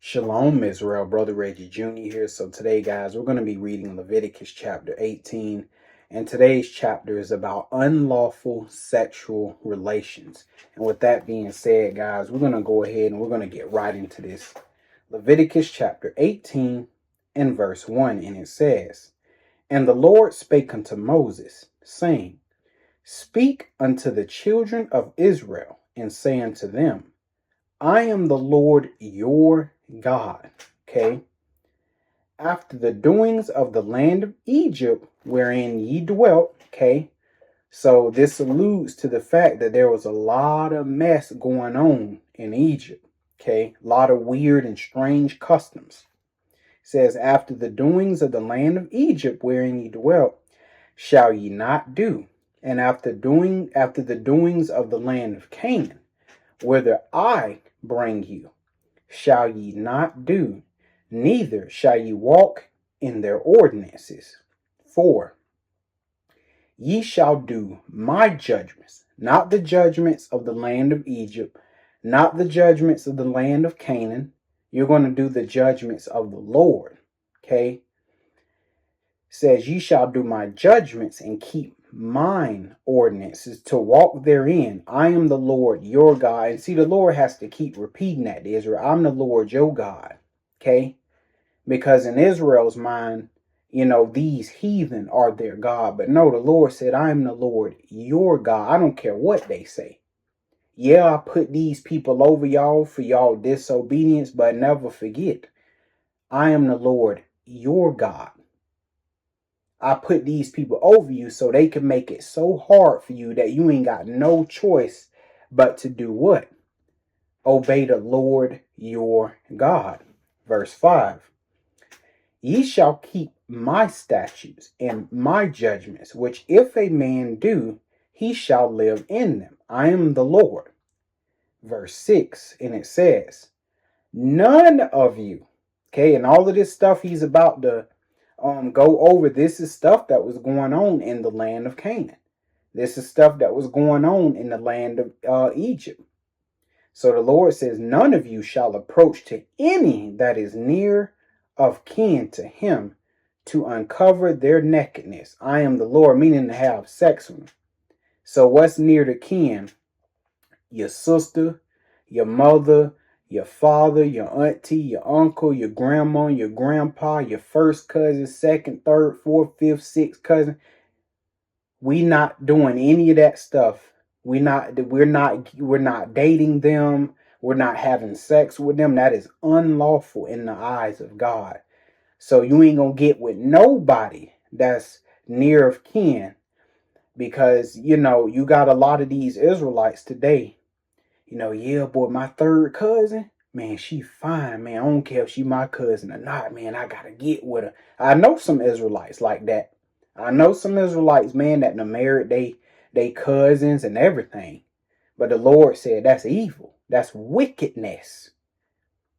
Shalom, Israel. Brother Reggie Jr. here. So today, guys, we're going to be reading Leviticus chapter 18. And today's chapter is about unlawful sexual relations. And with that being said, guys, we're going to go ahead and we're going to get right into this. Leviticus chapter 18 and verse 1. And it says, "And the Lord spake unto Moses, saying, Speak unto the children of Israel, and say unto them, I am the Lord your God." Okay. "After the doings of the land of Egypt wherein ye dwelt." Okay. So this alludes to the fact that there was a lot of mess going on in Egypt. Okay. A lot of weird and strange customs. It says, "After the doings of the land of Egypt wherein ye dwelt, shall ye not do. And after the doings of the land of Canaan, whither I bring you, shall ye not do, neither shall ye walk in their ordinances. 4. Ye shall do my judgments," not the judgments of the land of Egypt, not the judgments of the land of Canaan. You're going to do the judgments of the Lord. Okay? It says, "Ye shall do my judgments and keep mine ordinances to walk therein. I am the Lord your God." And see, the Lord has to keep repeating that to Israel. I'm the Lord your God. Okay? Because in Israel's mind, these heathen are their God. But no, the Lord said, I am the Lord your God. I don't care what they say. Yeah, I put these people over y'all for y'all disobedience, but never forget, I am the Lord your God. I put these people over you so they can make it so hard for you that you ain't got no choice but to do what? Obey the Lord your God. Verse 5. "Ye shall keep my statutes and my judgments, which if a man do, he shall live in them. I am the Lord." Verse 6, and it says, "None of you," okay, and all of this stuff he's about to go over, this is stuff that was going on in the land of Canaan. This is stuff that was going on in the land of Egypt. So the Lord says, "None of you shall approach to any that is near of kin to him to uncover their nakedness. I am the Lord," meaning to have sex with them. So what's near to kin? Your sister, your mother, your father, your auntie, your uncle, your grandma, your grandpa, your first cousin, second, third, fourth, fifth, sixth cousin. We not doing any of that stuff. We're not dating them. We're not having sex with them. That is unlawful in the eyes of God. So you ain't gonna get with nobody that's near of kin, because you got a lot of these Israelites today. Yeah, boy, my third cousin, man, she fine, man. I don't care if she my cousin or not, man. I gotta get with her. I know some Israelites like that. I know some Israelites, man, that done married they cousins and everything. But the Lord said that's evil. That's wickedness.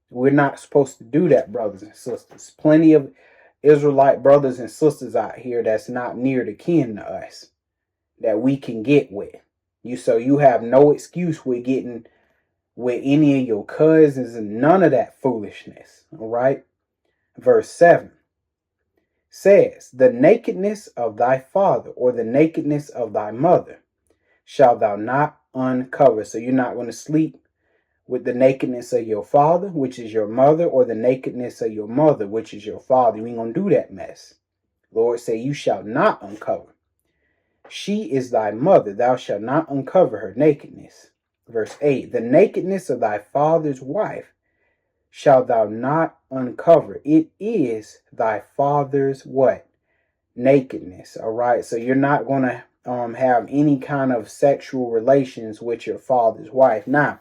We're not supposed to do that, brothers and sisters. Plenty of Israelite brothers and sisters out here that's not near the kin to us that we can get with. So you have no excuse with getting with any of your cousins and none of that foolishness. All right. Verse 7 says, "The nakedness of thy father or the nakedness of thy mother shalt thou not uncover." So you're not going to sleep with the nakedness of your father, which is your mother, or the nakedness of your mother, which is your father. You ain't going to do that mess. Lord say, "You shall not uncover. She is thy mother. Thou shalt not uncover her nakedness." Verse 8, "The nakedness of thy father's wife shalt thou not uncover. It is thy father's" what? Nakedness. All right. So you're not going to have any kind of sexual relations with your father's wife. Now,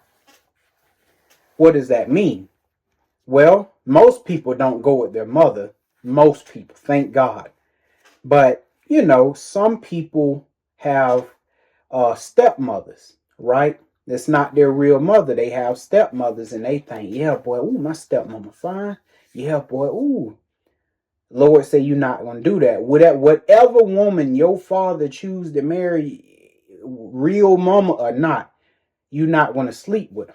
what does that mean? Well, most people don't go with their mother. Most people, thank God. But, some people have stepmothers, right? That's not their real mother. They have stepmothers and they think, yeah, boy, ooh, my stepmama fine. Yeah, boy, ooh. Lord say you're not going to do that. Whatever woman your father choose to marry, real mama or not, you're not going to sleep with her.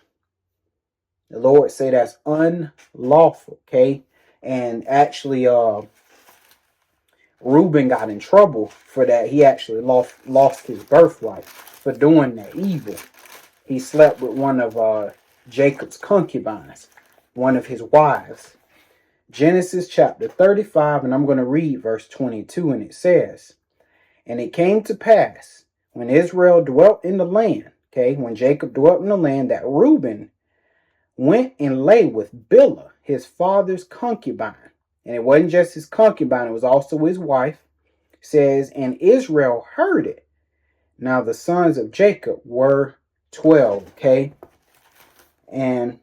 The Lord say that's unlawful, okay? And actually, Reuben got in trouble for that. He actually lost his birthright for doing that evil. He slept with one of Jacob's concubines, one of his wives. Genesis chapter 35, and I'm going to read verse 22, and it says, "And it came to pass, when Israel dwelt in the land," okay, when Jacob dwelt in the land, "that Reuben went and lay with Bilhah, his father's concubine." And it wasn't just his concubine, it was also his wife. It says, "And Israel heard it." Now the sons of Jacob were 12, okay? And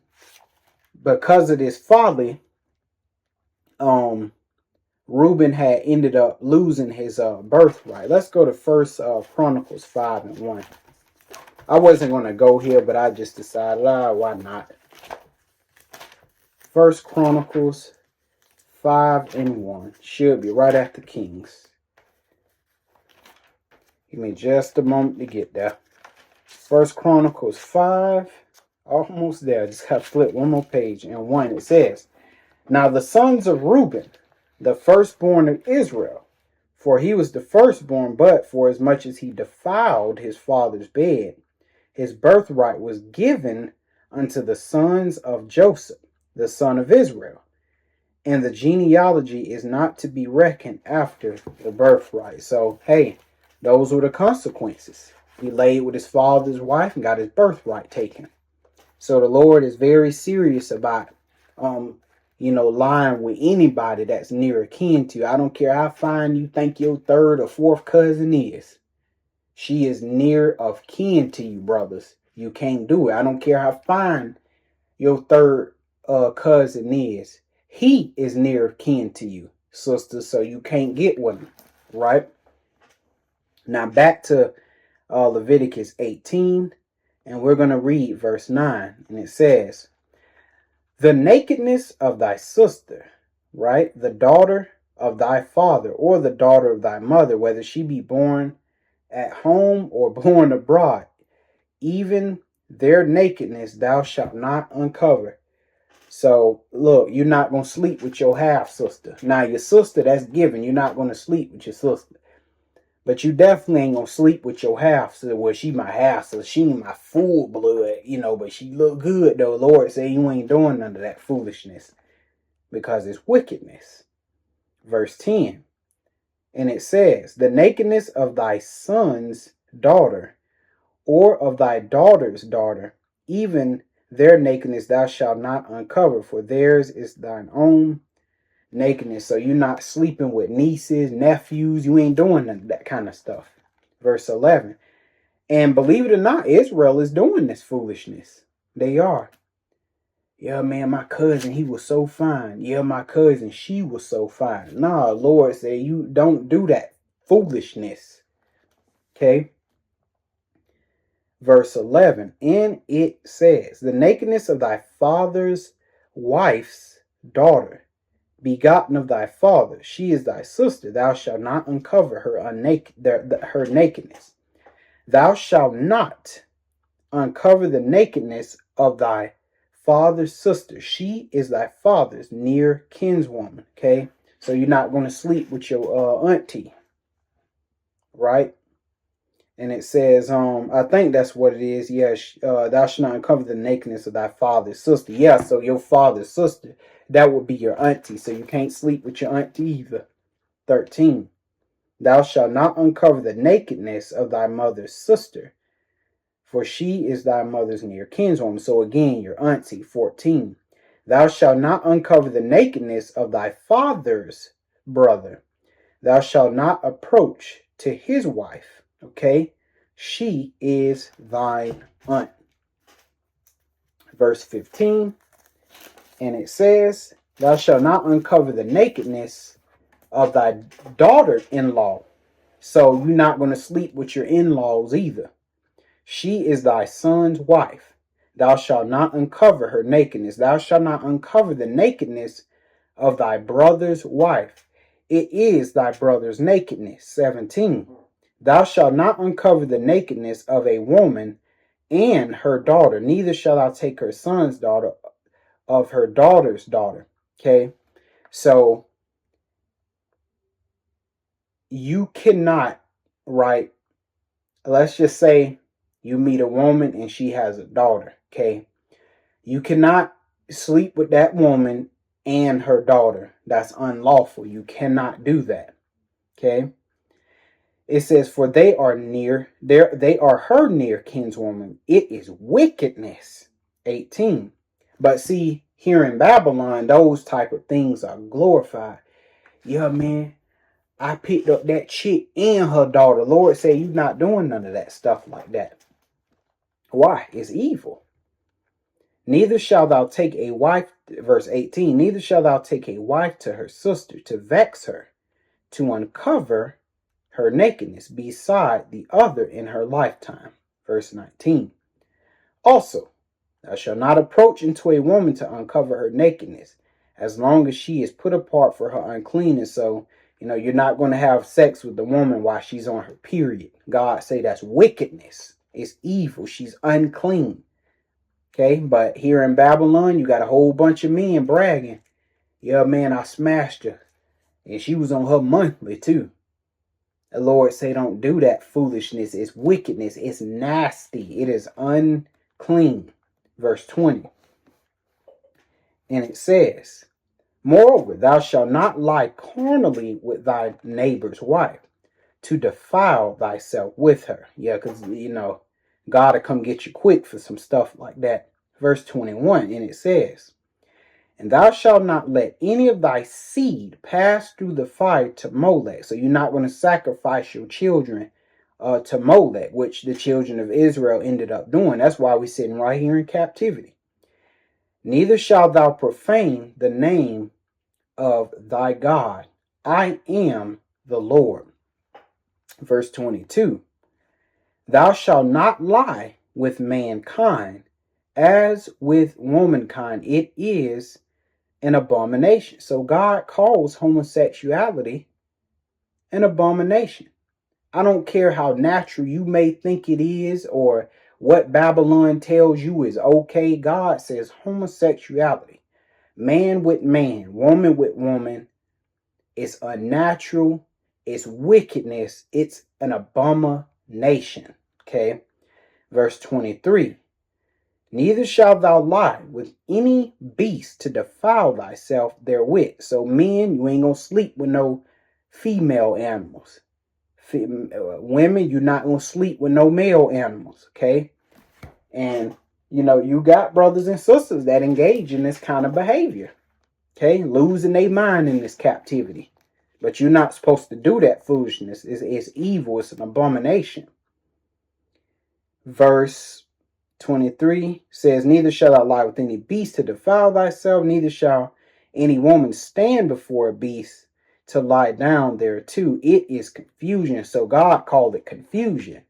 because of this folly, Reuben had ended up losing his birthright. Let's go to First Chronicles 5:1. I wasn't going to go here, but I just decided, why not? First Chronicles 5:1 should be right after Kings. Give me just a moment to get there. First Chronicles 5, almost there. Just have to flip one more page. And 1, it says, "Now the sons of Reuben, the firstborn of Israel, for he was the firstborn, but for as much as he defiled his father's bed, his birthright was given unto the sons of Joseph, the son of Israel. And the genealogy is not to be reckoned after the birthright." So, hey, those were the consequences. He laid with his father's wife and got his birthright taken. So the Lord is very serious about, lying with anybody that's near kin to you. I don't care how fine you think your third or fourth cousin is. She is near of kin to you, brothers. You can't do it. I don't care how fine your third cousin is. He is near kin to you, sister, so you can't get with him, right? Now back to Leviticus 18, and we're going to read verse 9, and it says, "The nakedness of thy sister," right? "The daughter of thy father, or the daughter of thy mother, whether she be born at home or born abroad, even their nakedness thou shalt not uncover." So, look, you're not going to sleep with your half-sister. Now, your sister, that's given. You're not going to sleep with your sister. But you definitely ain't going to sleep with your half-sister. Well, she my half-sister. She ain't my full blood, but she look good, though. Lord say you ain't doing none of that foolishness because it's wickedness. Verse 10, and it says, "The nakedness of thy son's daughter, or of thy daughter's daughter, even their nakedness thou shalt not uncover, for theirs is thine own nakedness." So you're not sleeping with nieces, nephews. You ain't doing none of that kind of stuff. Verse 11. And believe it or not, Israel is doing this foolishness. They are. "Yeah, man, my cousin, he was so fine. Yeah, my cousin, she was so fine." Nah, Lord say you don't do that foolishness. Okay. Verse 11, and it says, "The nakedness of thy father's wife's daughter, begotten of thy father, she is thy sister. Thou shalt not uncover her nakedness. Thou shalt not uncover the nakedness of thy father's sister. She is thy father's near kinswoman." Okay, so you're not going to sleep with your auntie, right? And it says, I think that's what it is. Yes, "Thou shalt not uncover the nakedness of thy father's sister." Yeah, so your father's sister, that would be your auntie. So you can't sleep with your auntie either. 13. "Thou shalt not uncover the nakedness of thy mother's sister, for she is thy mother's near kinswoman." So again, your auntie. 14. "Thou shalt not uncover the nakedness of thy father's brother. Thou shalt not approach to his wife." Okay, she is thine aunt. Verse 15, and it says, "Thou shalt not uncover the nakedness of thy daughter-in-law." So you're not going to sleep with your in-laws either. "She is thy son's wife. Thou shalt not uncover her nakedness. Thou shalt not uncover the nakedness of thy brother's wife. It is thy brother's nakedness." 17. "Thou shalt not uncover the nakedness of a woman and her daughter, neither shalt thou take her son's daughter of her daughter's daughter. Okay, so you cannot, right? Let's just say you meet a woman and she has a daughter. Okay, you cannot sleep with that woman and her daughter. That's unlawful. You cannot do that. Okay. It says, for they are they are her near kinswoman. It is wickedness. 18. But see, here in Babylon, those type of things are glorified. Yeah, man, I picked up that chick and her daughter. Lord say you're not doing none of that stuff like that. Why? It's evil. Neither shalt thou take a wife, verse 18, neither shalt thou take a wife to her sister to vex her, to uncover her nakedness beside the other in her lifetime. Verse 19. Also, thou shalt not approach into a woman to uncover her nakedness, as long as she is put apart for her uncleanness. So, you're not going to have sex with the woman while she's on her period. God say that's wickedness. It's evil. She's unclean. Okay, but here in Babylon, you got a whole bunch of men bragging. Yeah, man, I smashed her. And she was on her monthly too. The Lord say don't do that foolishness. It's wickedness. It's nasty. It is unclean. Verse 20. And it says, moreover, thou shalt not lie carnally with thy neighbor's wife, to defile thyself with her. Yeah, because, God will come get you quick for some stuff like that. Verse 21, and it says, and thou shalt not let any of thy seed pass through the fire to Molech. So you're not going to sacrifice your children to Molech, which the children of Israel ended up doing. That's why we're sitting right here in captivity. Neither shalt thou profane the name of thy God. I am the Lord. Verse 22. Thou shalt not lie with mankind, as with womankind. It is an abomination. So God calls homosexuality an abomination. I don't care how natural you may think it is or what Babylon tells you is okay. God says homosexuality, man with man, woman with woman, is unnatural, it's wickedness, it's an abomination. Okay, verse 23. Neither shalt thou lie with any beast to defile thyself therewith. So men, you ain't gonna sleep with no female animals. Women, you're not gonna sleep with no male animals. Okay, and you got brothers and sisters that engage in this kind of behavior. Okay, losing their mind in this captivity. But you're not supposed to do that foolishness. It's evil. It's an abomination. Verse 23 says, neither shall thou lie with any beast to defile thyself, neither shall any woman stand before a beast to lie down there too. It is confusion. So God called it confusion.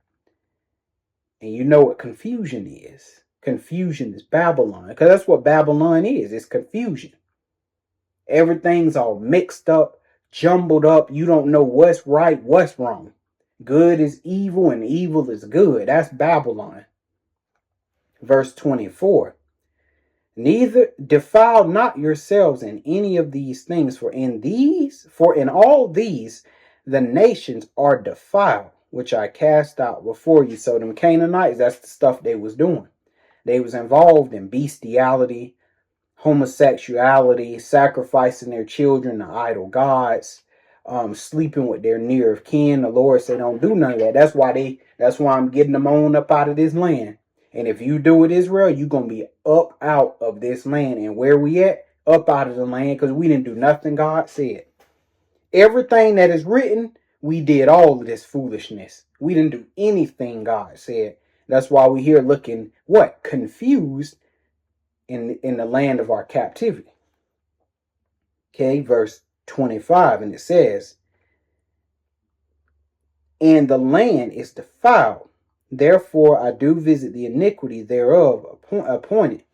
And you know what confusion is. Confusion is Babylon. Because that's what Babylon is. It's confusion. Everything's all mixed up, jumbled up. You don't know what's right, what's wrong. Good is evil and evil is good. That's Babylon. Verse 24. Neither defile not yourselves in any of these things, for in all these the nations are defiled, which I cast out before you. So them Canaanites, that's the stuff they was doing. They was involved in bestiality, homosexuality, sacrificing their children to idol gods, sleeping with their near of kin. The Lord said don't do none of that. That's why I'm getting them on up out of this land. And if you do it, Israel, you're going to be up out of this land. And where we at? Up out of the land, because we didn't do nothing God said. Everything that is written, we did all of this foolishness. We didn't do anything God said. That's why we here looking, what? Confused in the land of our captivity. Okay, verse 25, and it says, and the land is defiled. Therefore, I do visit the iniquity thereof appointed.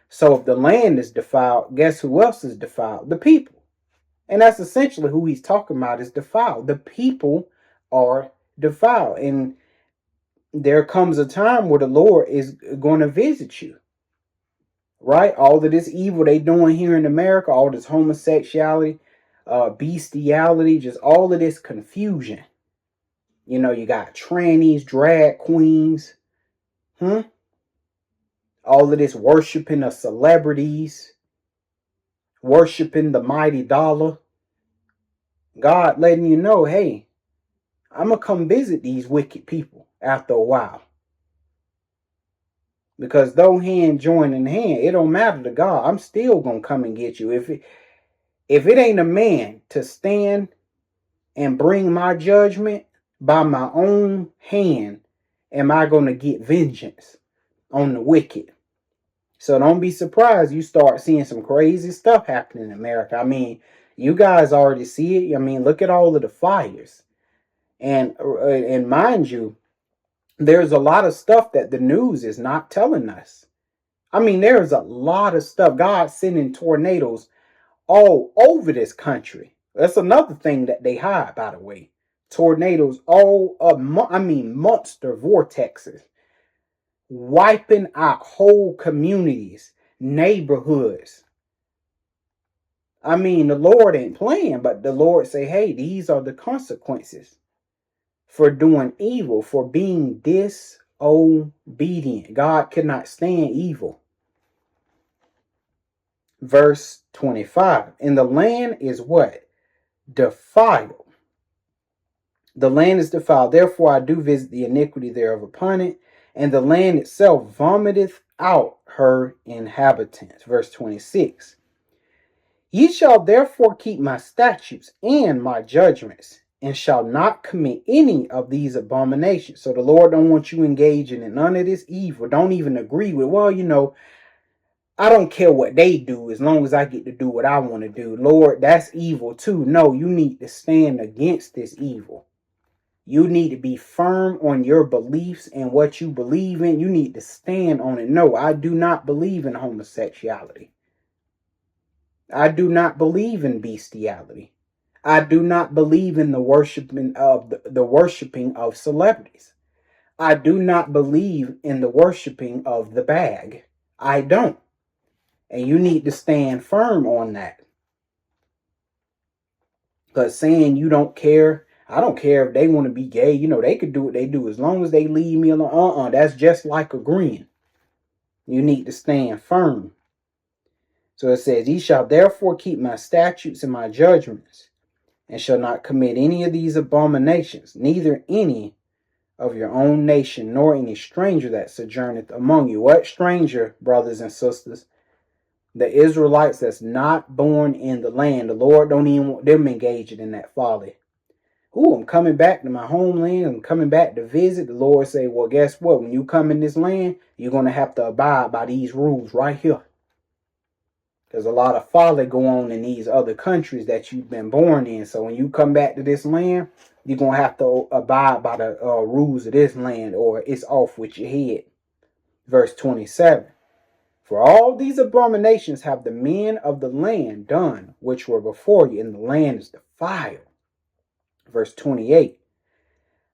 So if the land is defiled, guess who else is defiled? The people. And that's essentially who he's talking about is defiled. The people are defiled. And there comes a time where the Lord is going to visit you. right? All of this evil they doing here in America, all this homosexuality, bestiality, just all of this confusion. You know, you got trannies, drag queens, all of this worshiping of celebrities, worshiping the mighty dollar. God letting you know, hey, I'm going to come visit these wicked people after a while. Because though hand join in hand, it don't matter to God. I'm still going to come and get you. If it ain't a man to stand and bring my judgment by my own hand, am I going to get vengeance on the wicked? So don't be surprised you start seeing some crazy stuff happening in America. I mean, you guys already see it. I mean, look at all of the fires. And mind you, there's a lot of stuff that the news is not telling us. I mean, there's a lot of stuff. God's sending tornadoes all over this country. That's another thing that they hide, by the way. Tornadoes all up, monster vortexes, wiping out whole communities, neighborhoods. I mean, the Lord ain't playing, but the Lord say, hey, these are the consequences for doing evil, for being disobedient. God cannot stand evil. Verse 25. And the land is what? Defiled. The land is defiled. Therefore I do visit the iniquity thereof upon it, and the land itself vomiteth out her inhabitants. Verse 26. Ye shall therefore keep my statutes and my judgments, and shall not commit any of these abominations. So the Lord don't want you engaging in none of this evil. Don't even agree with, well, you know, I don't care what they do as long as I get to do what I want to do. Lord, that's evil too. No, you need to stand against this evil. You need to be firm on your beliefs and what you believe in. You need to stand on it. No, I do not believe in homosexuality. I do not believe in bestiality. I do not believe in the worshiping of celebrities. I do not believe in the worshiping of the bag. I don't. And you need to stand firm on that. Because saying you don't care, I don't care if they want to be gay. You know, they could do what they do as long as they leave me alone. That's just like agreeing. You need to stand firm. So it says, ye shall therefore keep my statutes and my judgments, and shall not commit any of these abominations, neither any of your own nation, nor any stranger that sojourneth among you. What stranger, brothers and sisters? The Israelites that's not born in the land. The Lord don't even want them engaged in that folly. Ooh, I'm coming back to my homeland. I'm coming back to visit. The Lord say, well, guess what? When you come in this land, you're going to have to abide by these rules right here. There's a lot of folly going on in these other countries that you've been born in. So when you come back to this land, you're going to have to abide by the rules of this land, or it's off with your head. Verse 27. For all these abominations have the men of the land done, which were before you, and the land is defiled. Verse 28.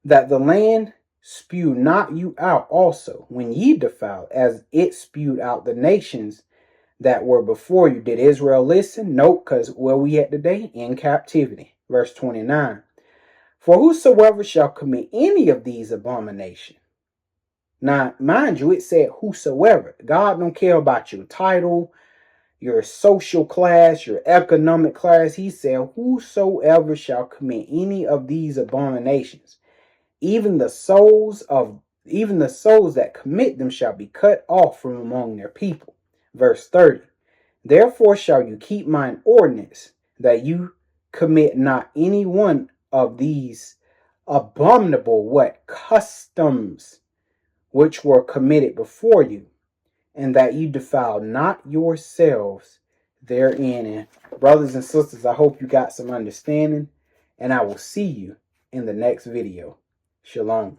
That the land spew not you out also, when ye defiled, as it spewed out the nations that were before you. Did Israel listen? Nope, because where we at today? In captivity. Verse 29. For whosoever shall commit any of these abominations. Now, mind you, it said whosoever. God don't care about your title, your social class, your economic class. He said, whosoever shall commit any of these abominations, even the souls that commit them shall be cut off from among their people. Verse 30. Therefore shall you keep mine ordinance, that you commit not any one of these abominable customs which were committed before you, and that you defile not yourselves therein. And brothers and sisters, I hope you got some understanding, and I will see you in the next video. Shalom.